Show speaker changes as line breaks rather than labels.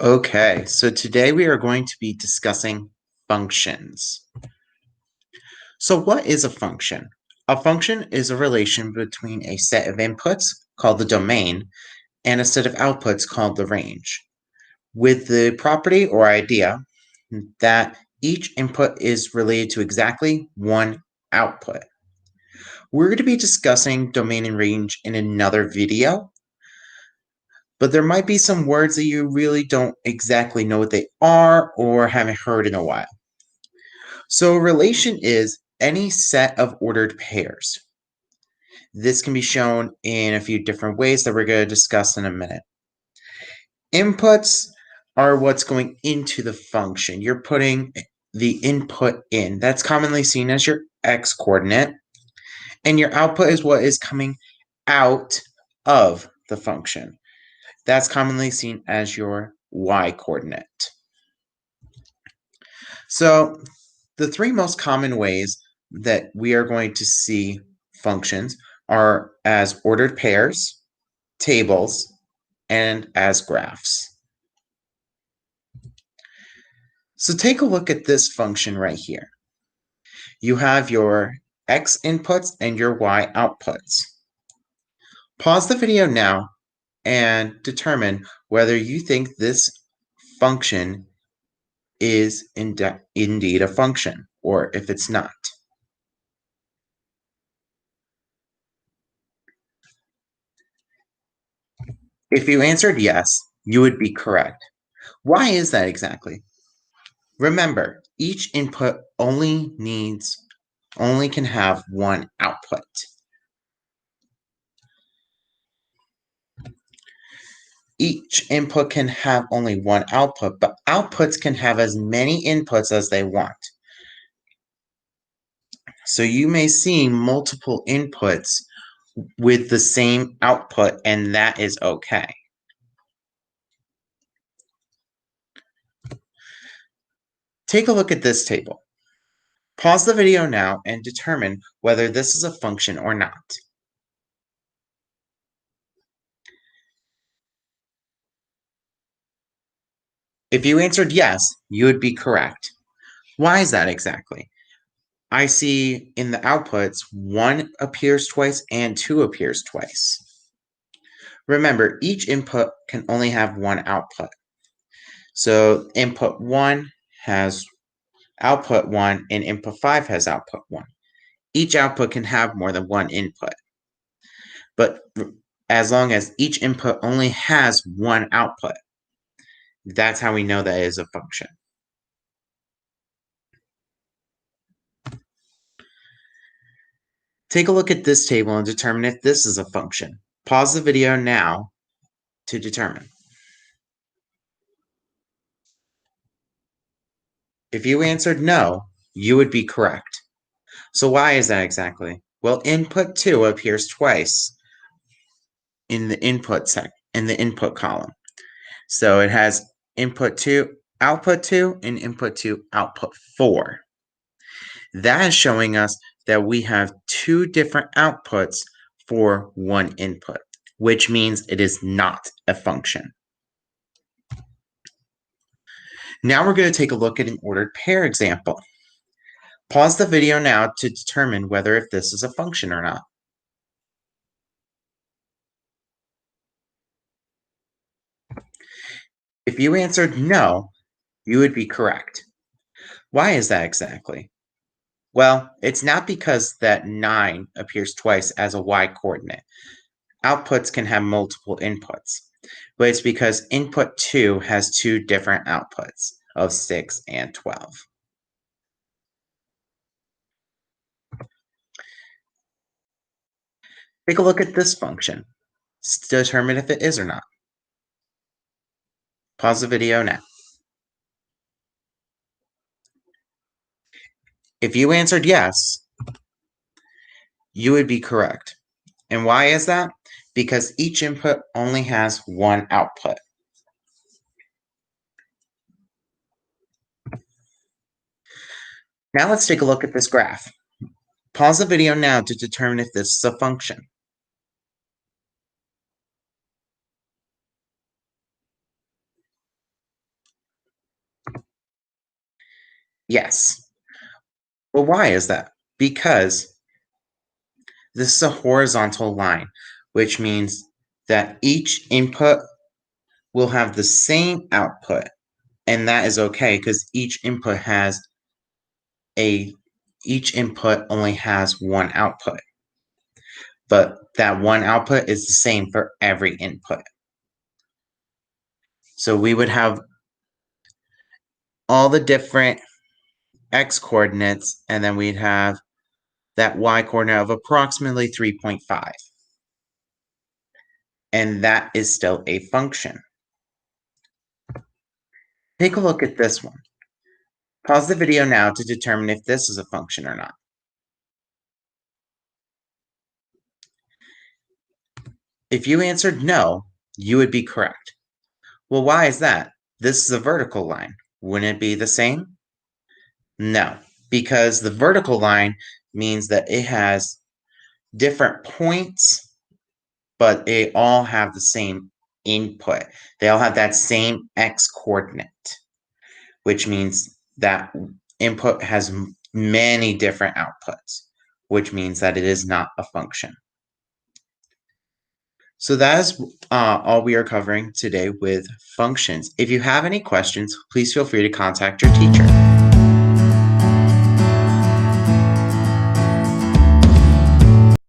Okay, so today we are going to be discussing functions. So what is a function? A function is a relation between a set of inputs, called the domain, and a set of outputs called the range, with the property or idea that each input is related to exactly one output. We're going to be discussing domain and range in another video, but there might be some words that you really don't exactly know what they are or haven't heard in a while. So a relation is any set of ordered pairs. This can be shown in a few different ways that we're going to discuss in a minute. Inputs are what's going into the function. You're putting the input in. That's commonly seen as your x-coordinate. And your output is what is coming out of the function. That's commonly seen as your y-coordinate. So the three most common ways that we are going to see functions are as ordered pairs, tables, and as graphs. So take a look at this function right here. You have your x inputs and your y outputs. Pause the video now and determine whether you think this function is indeed a function or if it's not. If you answered yes, you would be correct. Why is that exactly? Remember, each input only can have one output. Each input can have only one output, but outputs can have as many inputs as they want. So you may see multiple inputs with the same output, and that is okay. Take a look at this table. Pause the video now and determine whether this is a function or not. If you answered yes, you would be correct. Why is that exactly? I see in the outputs 1 appears twice and 2 appears twice. Remember, each input can only have one output. So input 1 has output 1 and input 5 has output 1. Each output can have more than one input. But as long as each input only has one output, that's how we know that it is a function. Take a look at this table and determine if this is a function. Pause the video now to determine. If you answered no, you would be correct. So why is that exactly? Well, input 2 appears twice in the input column. So it has input 2, output 2, and input 2, output 4. That is showing us that we have two different outputs for one input, which means it is not a function. Now we're going to take a look at an ordered pair example. Pause the video now to determine whether if this is a function or not. If you answered no, you would be correct. Why is that exactly? Well, it's not because that 9 appears twice as a y-coordinate. Outputs can have multiple inputs, but it's because input 2 has two different outputs of 6 and 12. Take a look at this function to determine if it is or not. Pause the video now. If you answered yes, you would be correct. And why is that? Because each input only has one output. Now let's take a look at this graph. Pause the video now to determine if this is a function. Yes. Well, why is that? Because this is a horizontal line, which means that each input will have the same output. And that is okay because each input only has one output. But that one output is the same for every input. So we would have all the different x coordinates, and then we'd have that y coordinate of approximately 3.5. And that is still a function. Take a look at this one. Pause the video now to determine if this is a function or not. If you answered no, you would be correct. Well, why is that? This is a vertical line. Wouldn't it be the same? No, because the vertical line means that it has different points, but they all have the same input. They all have that same x coordinate, which means that input has many different outputs, which means that it is not a function. So that is all we are covering today with functions. If you have any questions, please feel free to contact your teacher.